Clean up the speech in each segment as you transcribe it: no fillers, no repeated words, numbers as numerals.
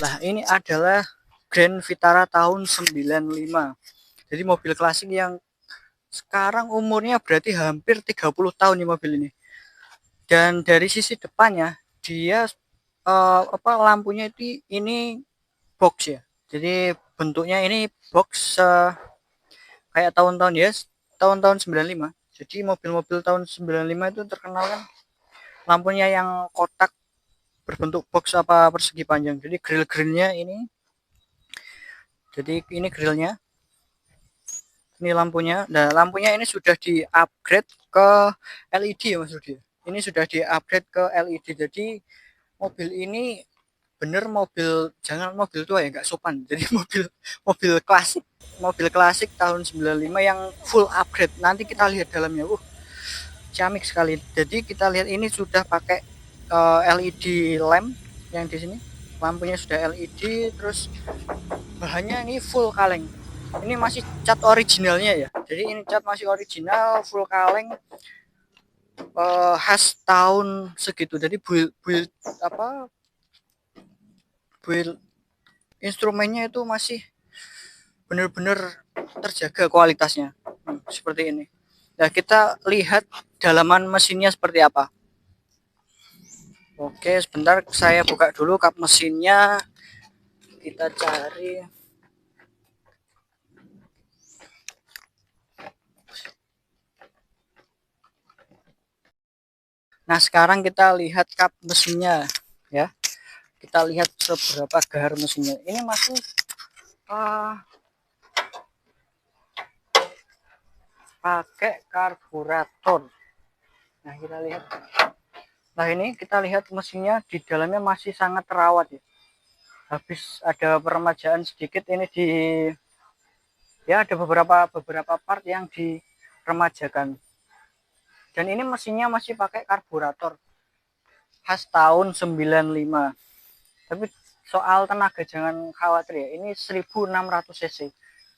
Nah, ini adalah Grand Vitara tahun 95. Jadi mobil klasik yang sekarang umurnya berarti hampir 30 tahun nih mobil ini. Dan dari sisi depannya dia lampunya itu ini box ya. Jadi bentuknya ini box kayak tahun-tahun ya, tahun-tahun 95. Jadi mobil-mobil tahun 95 itu terkenal kan lampunya yang kotak berbentuk box apa persegi panjang. Jadi grill-grillnya ini. Jadi ini grillnya. Ini lampunya. Nah, lampunya ini sudah di-upgrade ke LED ya Mas Rudi. Ini sudah di-upgrade ke LED. Jadi mobil ini bener mobil, jangan mobil tua ya, nggak sopan. Jadi mobil klasik tahun 95 yang full upgrade. Nanti kita lihat dalamnya. Ciamik sekali. Jadi kita lihat ini sudah pakai LED lamp yang di sini. Lampunya sudah LED, terus bahannya ini full kaleng. Ini masih cat originalnya ya. Jadi ini cat masih original, full kaleng, khas tahun segitu. Jadi build apa? Build instrumennya itu masih benar-benar terjaga kualitasnya. Seperti ini. Nah, kita lihat dalaman mesinnya seperti apa. Oke, sebentar saya buka dulu kap mesinnya. Kita cari. Nah, sekarang kita lihat kap mesinnya ya. Kita lihat seberapa gahar mesinnya. Ini masih pakai karburator. Nah, kita lihat. Nah, ini kita lihat mesinnya di dalamnya masih sangat terawat ya. Habis ada peremajaan sedikit ini di ya ada beberapa part yang diremajakan. Dan ini mesinnya masih pakai karburator khas tahun 95. Tapi soal tenaga jangan khawatir ya. Ini 1600 cc.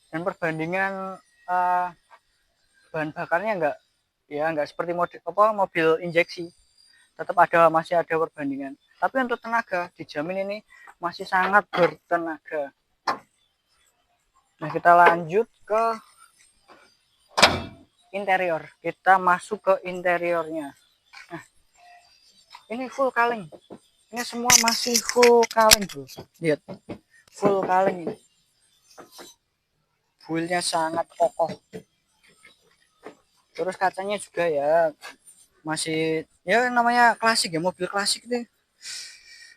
Dan perbandingan bahan bakarnya enggak seperti mobil injeksi. Tetap masih ada perbandingan. Tapi untuk tenaga dijamin ini masih sangat bertenaga. Nah, kita lanjut ke interior. Kita masuk ke interiornya. Nah, ini full kaleng. Ini semua masih full kaleng, Bro. Lihat. Full kaleng ini. Builnya sangat kokoh. Terus kacanya juga ya masih ya namanya klasik ya, mobil klasik itu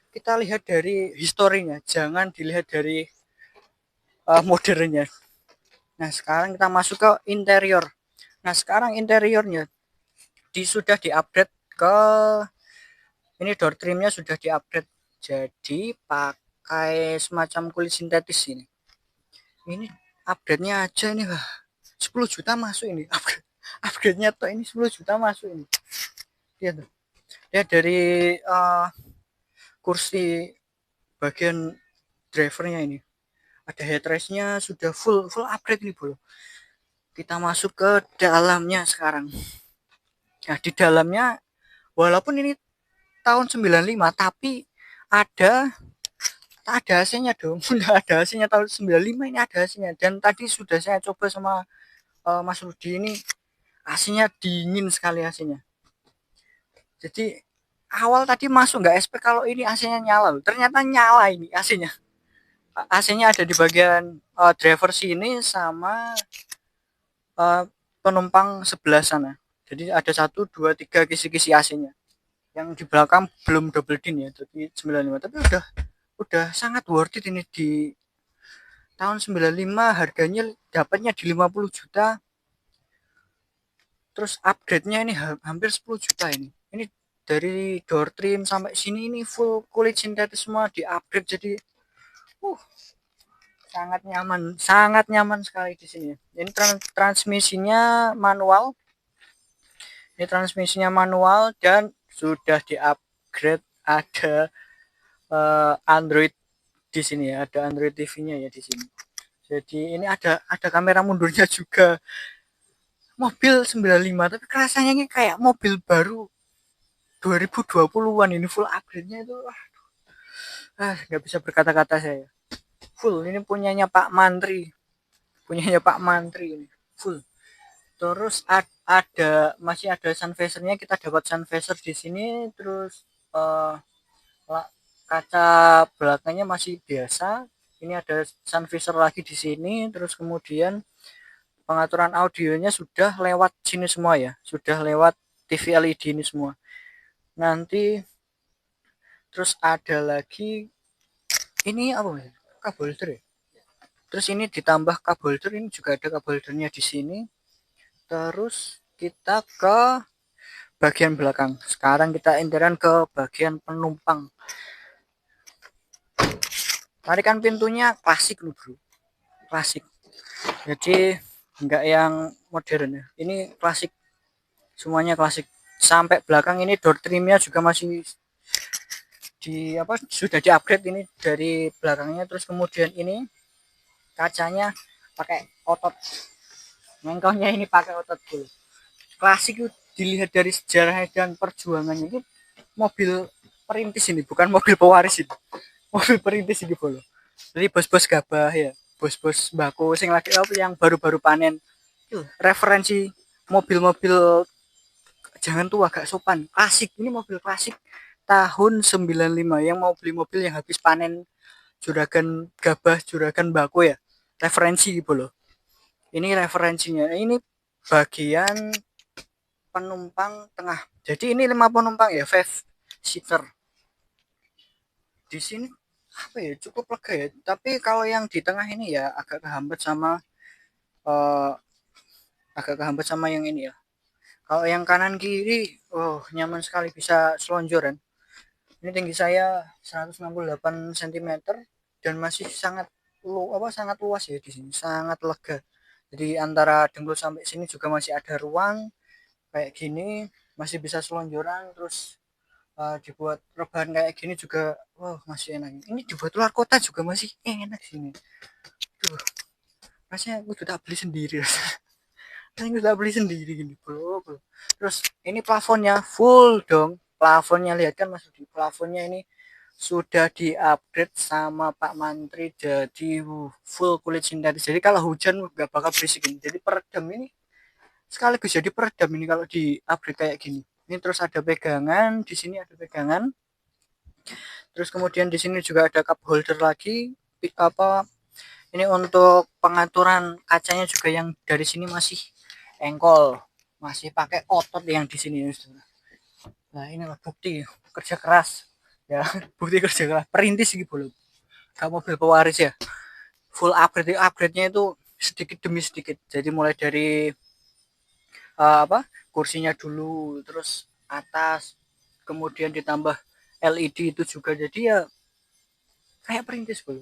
kita lihat dari historinya, jangan dilihat dari modernnya. Nah, sekarang kita masuk ke interior. Nah, sekarang interiornya sudah diupgrade ke ini, door trimnya sudah diupgrade jadi pakai semacam kulit sintetis ini. Ini upgrade-nya aja ini 10 juta masuk ini. Upgrade-nya tuh ini 10 juta masuk ini. Lihat tuh. Lihat dari kursi bagian drivernya ini. Ada headrest-nya sudah full upgrade nih, Bro. Kita masuk ke dalamnya sekarang. Nah, di dalamnya walaupun ini tahun 95 tapi ada AC-nya dong. Sudah ada AC-nya tahun 95, ini ada AC-nya. Dan tadi sudah saya coba sama Mas Rudi, ini AC-nya dingin sekali AC-nya. Jadi awal tadi masuk nggak expect kalau ini AC-nya nyala loh. Ternyata nyala ini AC-nya. AC-nya ada di bagian driver sini sama penumpang sebelah sana. Jadi ada 1, 2, 3 kisi-kisi AC-nya. Yang di belakang belum double din ya, jadi 95. Tapi udah sangat worth it ini di tahun 95, harganya dapatnya di 50 juta. Terus upgrade-nya ini hampir 10 juta ini. Ini dari door trim sampai sini ini full kulit sintetis semua di-upgrade jadi sangat nyaman sekali di sini. Ini transmisinya manual. Ini transmisinya manual dan sudah di-upgrade, ada Android di sini ya, ada Android TV-nya ya di sini. Jadi ini ada kamera mundurnya juga. Mobil 95 tapi rasanya ini kayak mobil baru 2020-an ini full upgrade-nya itu. nggak bisa berkata-kata saya. Full, ini punyanya Pak Mantri, ini full. Terus masih ada sun visornya, kita dapat sun visor di sini. Terus uh, kaca belakangnya masih biasa. Ini ada sun visor lagi di sini. Terus kemudian pengaturan audionya sudah lewat sini semua ya, sudah lewat TV LED ini semua. Nanti terus ada lagi ini apa ya, cup holder ya. Terus ini ditambah cup holder, ini juga ada cup holdernya di sini. Terus kita ke bagian belakang. Sekarang kita interan ke bagian penumpang. Tarikan pintunya klasik loh bro, klasik. Jadi enggak yang modern ya, ini klasik, semuanya klasik. Sampai belakang ini door trimnya juga masih sudah di-upgrade ini dari belakangnya. Terus kemudian ini kacanya pakai otot, mengkongnya ini pakai otot dulu. Klasik itu dilihat dari sejarah dan perjuangannya, ini mobil perintis ini, bukan mobil pewaris ini, mobil perintis ini bolo. Jadi bos-bos gabah ya, bos-bos bako sing lagi yang baru-baru panen. Referensi mobil-mobil jangan tua gak sopan, klasik. Ini mobil klasik tahun 95 yang mau beli mobil yang habis panen juragan gabah, juragan bako ya, referensi gitu loh. Ini referensinya. Ini bagian penumpang tengah. Jadi ini 5 penumpang ya, 5 seater. Di sini apa ya, cukup lega ya. Tapi kalau yang di tengah ini ya agak kehambat sama yang ini ya. Kalau yang kanan kiri, nyaman sekali, bisa selonjoran. Ini tinggi saya 168 cm dan masih sangat luas ya di sini, sangat lega. Jadi antara dengkul sampai sini juga masih ada ruang kayak gini, masih bisa selonjoran. Terus dibuat rebahan kayak gini juga, masih enak. Ini dibuat luar kota juga masih enak sini. Tuh, rasanya aku sudah beli sendiri. Saya sudah beli sendiri gini, bro. Terus ini plafonnya full dong. Plafonnya lihat kan Mas Budi, plafonnya ini sudah di-upgrade sama Pak Mantri jadi full kulit sintetis. Jadi kalau hujan nggak bakal berisik ini. Jadi peredam ini sekaligus jadi peredam ini kalau di-upgrade kayak gini. Ini terus ada pegangan, di sini ada pegangan. Terus kemudian di sini juga ada cup holder lagi. Ini untuk pengaturan kacanya juga yang dari sini masih engkol, masih pakai otot yang di sini. Nah inilah bukti kerja keras ya, bukti kerja keras perintis gitu loh, gak mobil pewaris ya. Full upgrade-nya itu sedikit demi sedikit. Jadi mulai dari kursinya dulu, terus atas, kemudian ditambah LED itu juga. Jadi ya kayak perintis bro,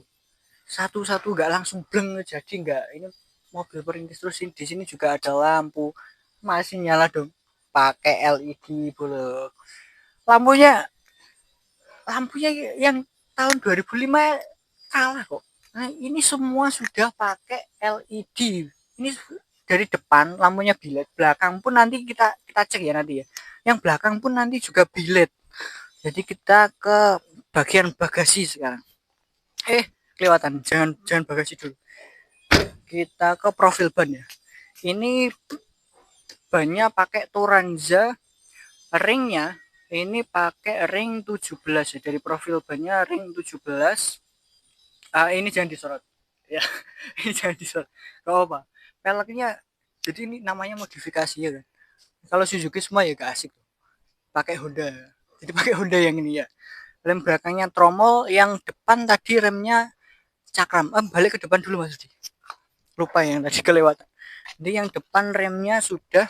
satu-satu nggak langsung bleng, jadi nggak, ini mobil perintis. Terus di sini juga ada lampu, masih nyala dong, pakai LED bro. Lampunya yang tahun 2005 kalah kok. Nah ini semua sudah pakai LED. Ini dari depan lampunya bilet, belakang pun nanti kita cek ya nanti ya, yang belakang pun nanti juga bilet. Jadi kita ke bagian bagasi sekarang. Kelewatan, jangan bagasi dulu, kita ke profil ban ya. Ini bannya pakai Turanza, ringnya ini pakai ring 17 ya, dari profil bannya ring 17. Ini jangan disorot ya. Ini jangan disorot, gak apa, peleknya jadi ini namanya modifikasi ya kan. Kalau Suzuki semua ya gak asik pakai Honda, jadi pakai Honda yang ini ya. Rem belakangnya tromol, yang depan tadi remnya cakram. Balik ke depan dulu Mas Udi, lupa yang tadi kelewatan. Jadi yang depan remnya sudah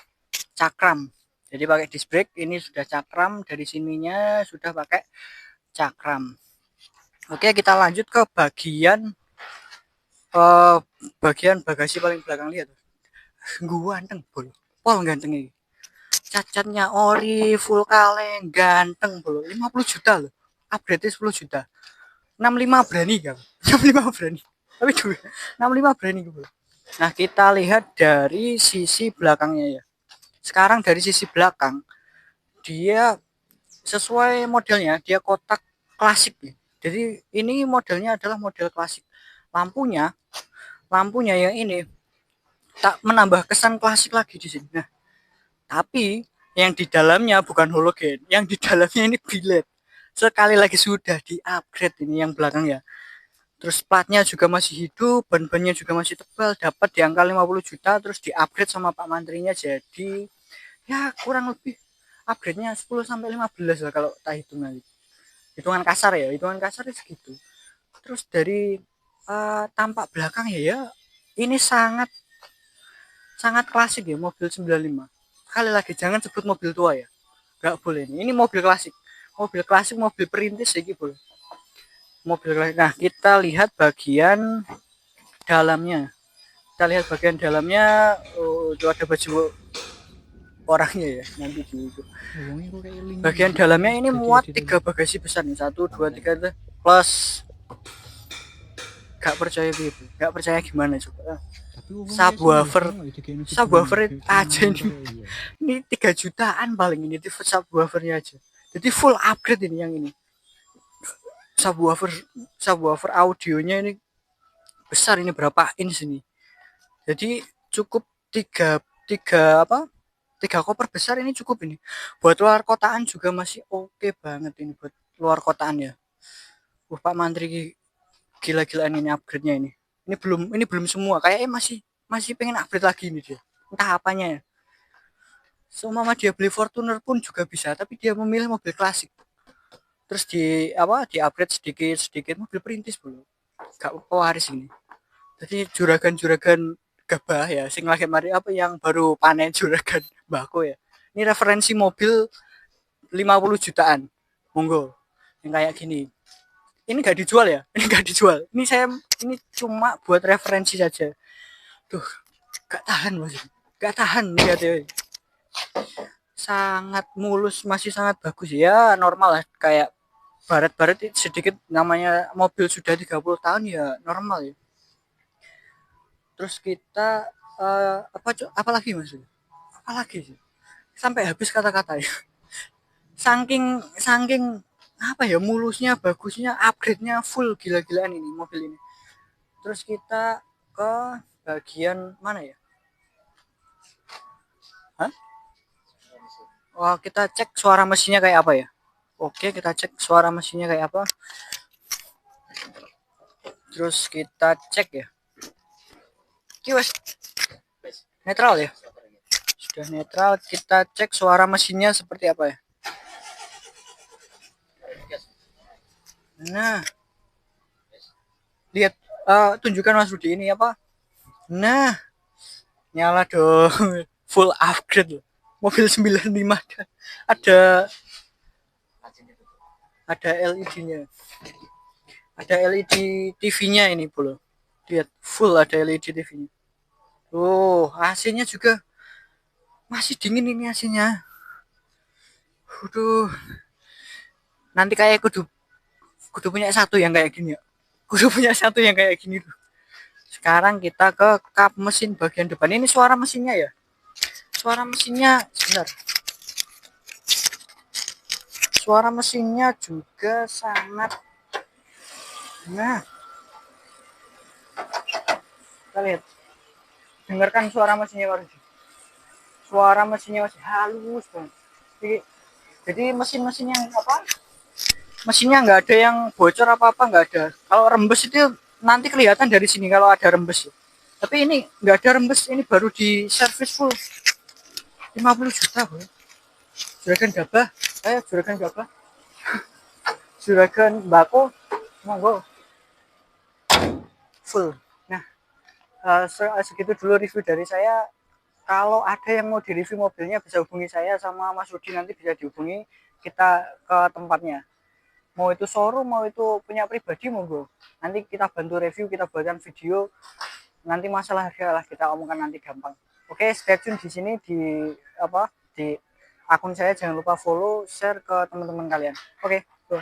cakram, jadi pakai disc brake, ini sudah cakram, dari sininya sudah pakai cakram. Oke, kita lanjut ke bagian bagasi paling belakang. Lihat gua ganteng bol, pol ganteng ini, cacatnya ori, full kaleng, ganteng bol. 50 juta loh, upgrade 10 juta. 65 berani kan? 65 berani, tapi 65 berani bol. Nah kita lihat dari sisi belakangnya ya. Sekarang dari sisi belakang dia sesuai modelnya, dia kotak klasik ya. Jadi ini modelnya adalah model klasik. Lampunya yang ini tak menambah kesan klasik lagi di sini. Nah, tapi yang di dalamnya bukan halogen, yang di dalamnya ini biled. Sekali lagi sudah di-upgrade ini yang belakang ya. Terus platnya juga masih hidup, ban-bannya juga masih tebal, dapat di angka 50 juta, terus di-upgrade sama Pak Mantrinya, jadi ya kurang lebih upgrade-nya 10 sampai 15 lah kalau tak hitung nanti. Hitungan kasar ya, hitungan kasar segitu. Terus dari tampak belakang ya ini sangat sangat klasik ya mobil 95. Sekali lagi jangan sebut mobil tua ya. Gak boleh ini mobil klasik. Mobil klasik, mobil perintis ya boleh. Mobil klasik. Nah, kita lihat bagian dalamnya. Kita lihat bagian dalamnya. Oh, itu ada baju orangnya ya nanti di itu. Bagian dalamnya ini muat 3 bagasi besar nih. 1, 2, 3 plus. Gak percaya gitu. Gak percaya gimana coba. Subwoofer aja ini 3 jutaan paling ini di subwoofernya aja. Jadi full upgrade ini yang ini. Subwoofer audionya ini besar, ini berapa inch ini. Jadi cukup tiga koper besar ini cukup ini. Buat luar kotaan juga masih oke banget ini buat luar kotaan ya. Pak Mantri gila-gilaan ini upgrade-nya ini. Ini belum semua, kayaknya masih pengen upgrade lagi ini dia. Entah apanya ya. Semua dia beli Fortuner pun juga bisa, tapi dia memilih mobil klasik. Terus di upgrade sedikit mobil perintis dulu. Gak pewaris ini. Jadi juragan gabah ya, sing lagi mari apa yang baru panen juragan bako ya. Ini referensi mobil 50 jutaan. Monggo. Yang kayak gini. Ini gak dijual ya? Ini gak dijual. Ini cuma buat referensi saja. Tuh, gak tahan Mas. Gak tahan lihat ya. Sangat mulus, masih sangat bagus ya, normal lah kayak barat-barat sedikit, namanya mobil sudah 30 tahun ya normal ya. Terus kita apa lagi Mas? Apa lagi sih? Sampai habis kata-kata ya. Saking apa ya, mulusnya, bagusnya, upgrade-nya full gila-gilaan ini mobil ini. Terus kita ke bagian mana ya? Hah? Oh, kita cek suara mesinnya kayak apa ya? Oke, kita cek suara mesinnya kayak apa. Terus kita cek ya. Kiwas netral ya. Sudah netral, kita cek suara mesinnya seperti apa ya. Nah, lihat, tunjukkan Mas Budi ini apa. Nah, nyala dong. Full upgrade loh. Mobil 95 ada LED-nya. Ada LED TV-nya ini bro. Lihat, full ada LED TV-nya. Oh, AC-nya juga masih dingin ini AC-nya. Waduh. Nanti kayak kudu punya satu yang kayak gini ya. Kudu punya satu yang kayak gini tuh. Sekarang kita ke kap mesin bagian depan. Ini suara mesinnya ya. Suara mesinnya sebentar. Suara mesinnya juga sangat. Nah, kita lihat. Dengarkan suara mesinnya baru. Suara mesinnya masih halus banget. Jadi mesin-mesinnya apa? Mesinnya nggak ada yang bocor apa-apa, nggak ada. Kalau rembes itu nanti kelihatan dari sini kalau ada rembes. Tapi ini nggak ada rembes, ini baru di servis full. 50 juta bro. Juragan gabah, juragan gabah. Juragan bako, monggo. Full. Nah, segitu dulu review dari saya. Kalau ada yang mau direview mobilnya bisa hubungi saya sama Mas Rudi, nanti bisa dihubungi kita ke tempatnya. Mau itu showroom, mau itu punya pribadi, monggo. Nanti kita bantu review, kita buatkan video. Nanti masalah harga lah kita omongkan nanti gampang. Oke, stay tune di sini di akun saya, jangan lupa follow, share ke teman-teman kalian. Oke, tuh.